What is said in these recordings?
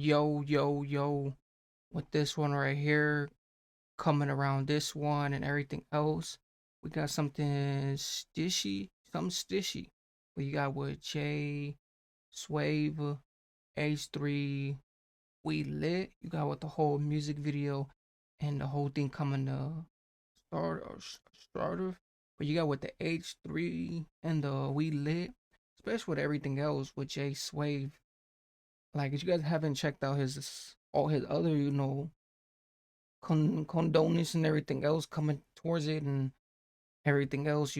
Yo, with this one right here, coming around this one and everything else, we got something stishy. We got with J, Swave, H3, We Lit. You got with the whole music video and the whole thing coming to starter. But you got with the H3 and the We Lit, especially with everything else with J Swave. Like, if you guys haven't checked out his all his other, condolences and everything else coming towards it and everything else,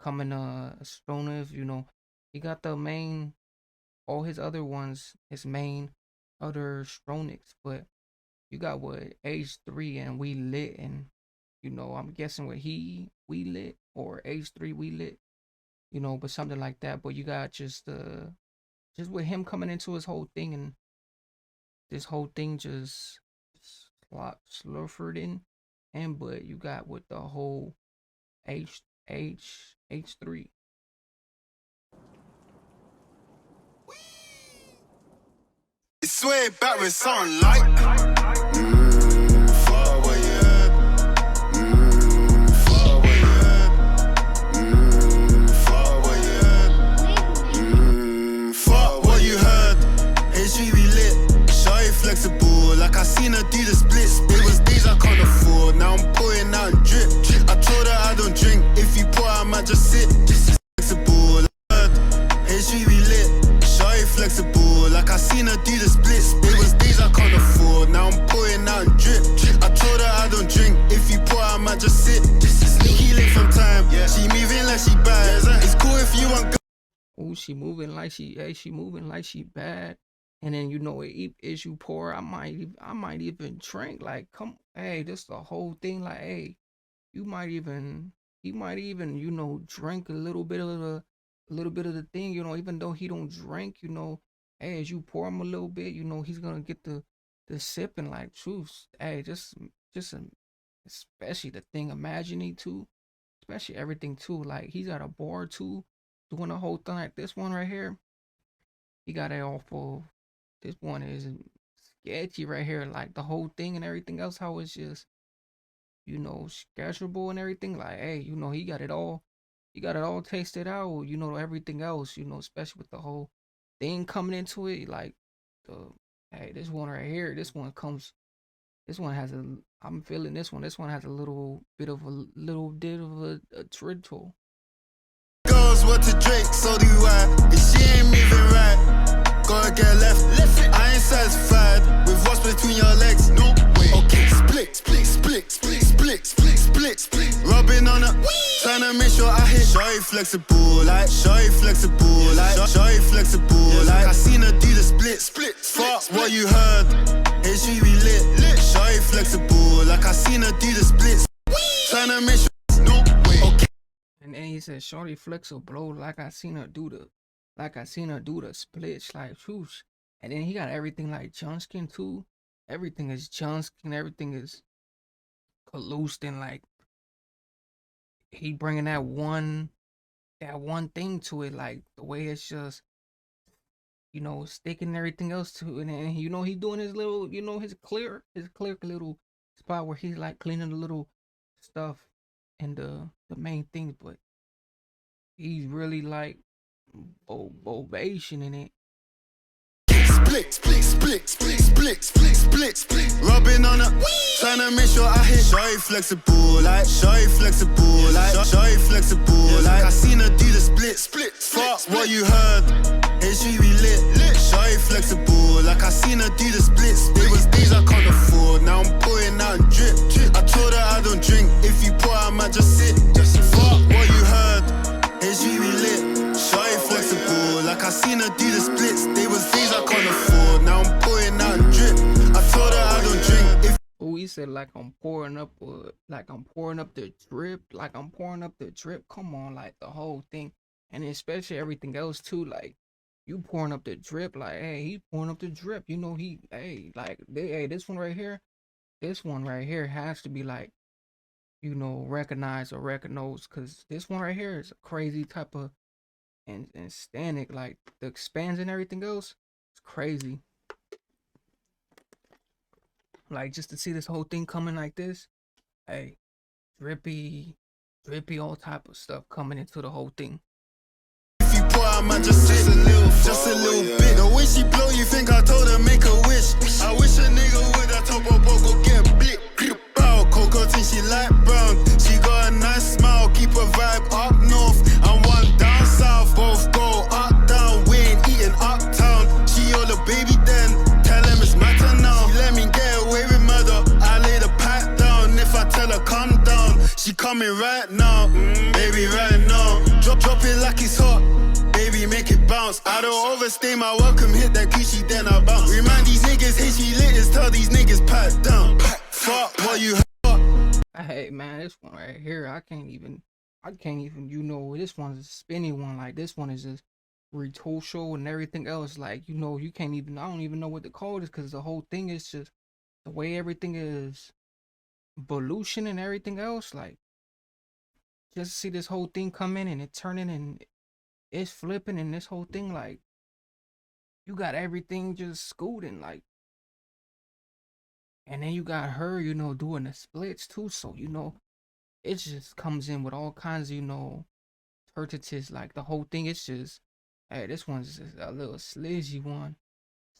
coming Stoniv, he got the main all his other ones, his main other Stronix, but you got what H3 and We Lit and I'm guessing what We Lit or H3 We Lit, but something like that. But you got just with him coming into his whole thing and this whole thing just slurfed in, and but you got with the whole H3. It's way back with something like fuck what you heard. Fuck what you heard. Fuck what you heard. Fuck what you heard. HV be lit, shawty flexible. Like I seen her do the splits. It was days I can't afford. Now I'm pouring out and drip. I told her I don't drink. If you pour, I might just sit. Flexible. HV be lit, shawty flexible. Like I seen her do the splits. It was days I can't afford. Now I'm pouring out and drip. I told her I don't drink. If you pour, I might just sit. Sneaky late from time. She moving like she bad. It's cool if you want. Oh, she moving like she moving like she bad. And then if you pour, I might even drink. Like, come, hey, this the whole thing. Like, hey, he might even, drink a little bit of the thing. Even though he don't drink, hey, as you pour him a little bit, he's gonna get the sipping. Like, truth, hey, especially the thing, imagining too, especially everything too. Like, he's at a bar too, doing the whole thing. Like this one right here, he got it off of. This one is sketchy right here, like the whole thing and everything else. How it's just, sketchable and everything. Like, hey, he got it all. He got it all tasted out. Everything else. Especially with the whole thing coming into it. Like, hey, this one right here. This one has a. I'm feeling this one. This one has a little bit of a trickle. Girls what to drink, so do I. If she ain't moving right, gotta get left. I ain't satisfied with what's between your legs. No way. Okay, split. Rubbing on her, trying to make sure I hit. Shawty flexible, like shawty flexible, like I seen her do the split. Fuck what you heard. HV be lit. Shawty flexible, like I seen her do the splits. Trying to make sure. No way. Okay. And then he said, "Shorty flexible, like I seen her do the splits, like whoosh." And then he got everything like Johnskin too. Everything is Johnskin. Everything is collusion. Like, he bringing that one thing to it. Like, the way it's just, sticking everything else to it. And he doing his little, his clear little spot where he's like cleaning the little stuff and the main things, but he's really like bobation in it. Split. Rubbing on her, trying to make sure I hit. Shawty flexible, like I seen her do the split. Fuck what you heard. HV be lit. Shawty flexible, like I seen her do the splits. It was days I can't afford. Now I'm pouring out and drip. I told her I don't drink. If you pour, I might just sit. Fuck what you heard. HV be lit. Shawty flexible, like I seen her do the splits. They was days I can't afford. Now I'm pouring out and drip. I told her I don't drink. If Oh, he said like I'm pouring up the drip. Come on, like the whole thing, and especially everything else too. Like, you pouring up the drip. Like, hey, he pouring up the drip. This one right here. This one right here has to be like, recognized or recognized, because this one right here is a crazy type of and standing, like the expands and everything else. It's crazy. Like just to see this whole thing coming like this, hey, drippy, drippy, all type of stuff coming into the whole thing. If you pour out, man, just a little bit. The way she blow, you think I told her make a wish. I wish a nigga would have told her go get blit. Bow, Coco think she light brown. She got a nice smile, keep her vibe up north and one down south. Both go up down, we ain't eating uptown. She all the baby then, tell him it's matter now. She let me get away with murder, I lay the pipe down. If I tell her calm down, she coming right now, baby right now. Drop it like it's hot, baby make it bounce. I don't overstay my welcome, hit that Gucci then I bounce. Remind these niggas HB lit, tell these niggas pipe down. Fuck what you heard. Hey man, this one right here, I can't even, you know, this one's a spinny one. Like this one is just retoucho and everything else. Like, you know, you can't even, I don't even know what to call this because the whole thing is just the way everything is evolution and everything else. Like, just see this whole thing come in and it turning and it's flipping and this whole thing, like, you got everything just scooting, like, and then you got her, you know, doing the splits too. So, you know, it just comes in with all kinds of, you know, turtitis. Like the whole thing, it's just, hey, this one's just a little slizzy one.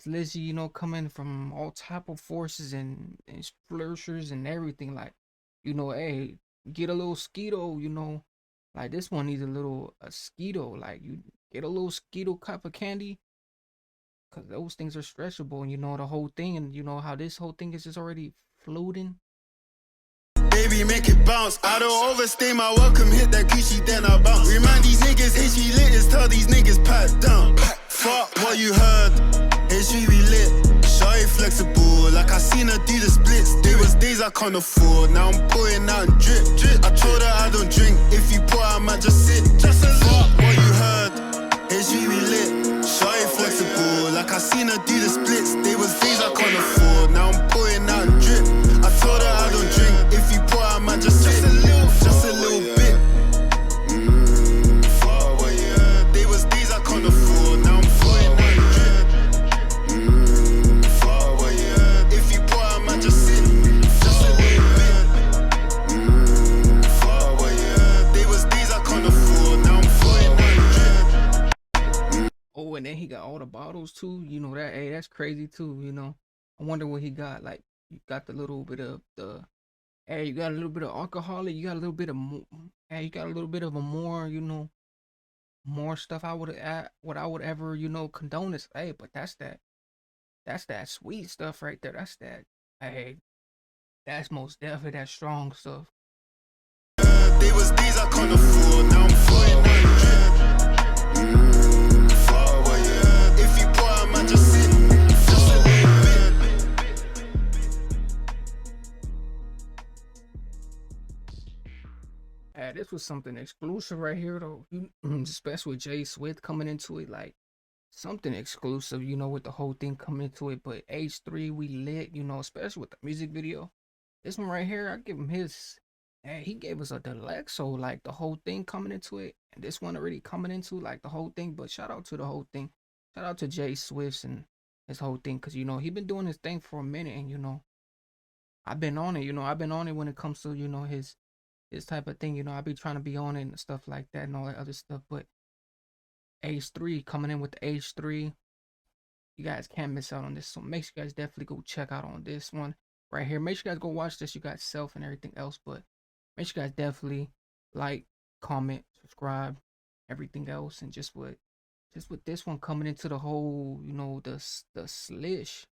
Slizzy, you know, coming from all type of forces and splurshers and everything. Like, you know, hey, get a little skeeto, you know. Like this one needs a skeeto. Like you get a little skeeto cup of candy. Cause those things are stretchable, and you know the whole thing, and you know how this whole thing is just already floating. Baby, make it bounce. I don't overstay my welcome, hit that Gucci, then I bounce. Remind these niggas HB lit, tell these niggas pipe down. Fuck what you heard, HB lit. Shawty flexible, like I seen her do the splits. There was days I can't afford, now I'm pouring out and drip. I told her I don't drink, if you pour out, man, just sit. Fuck what you heard, HB lit. Shawty flexible, like I seen her do the splits. There was days I can't afford, now I'm pouring out and drip. I told her I don't drink, if you pour out, man, just sit. Just a little bit. Fuck what you heard, there was days I can't afford, now I'm pouring out and drip. Fuck what you heard, if you pour out, man, just sit. Just a little bit. Fuck what you heard, there was days I can't afford, now I'm pouring out and drip. Oh, and then he got all the bottles too. You know that, hey, that's crazy too. You know, I wonder what he got. Like, you got the little bit of the, hey, you got a little bit of alcoholic. You got a little bit of, hey, you got a little bit of a more, you know, more stuff. I would add what I would ever, you know, condone this. Hey, but that's that sweet stuff right there. That's that. Hey, that's most definitely that strong stuff. There was days I can't afford, now I'm pouring out and drip. If you pour out, man, just sit. Just a little bit. This was something exclusive right here, though. Especially with Jay Swave coming into it, like something exclusive, you know, with the whole thing coming into it. But H3, we lit, you know, especially with the music video. This one right here, I give him his. Hey, he gave us a deluxe, so like the whole thing coming into it, and this one already coming into like the whole thing. But shout out to the whole thing. Shout out to Jay Swifts and his whole thing, cause you know he been doing his thing for a minute, and you know I've been on it. You know I've been on it when it comes to, you know, his type of thing. You know I be trying to be on it and stuff like that and all that other stuff. But H3 coming in with the H3, you guys can't miss out on this. So make sure you guys definitely go check out on this one right here. Make sure you guys go watch this. You got self and everything else, but make sure you guys definitely like, comment, subscribe, everything else, and just with this one coming into the whole, you know, the slish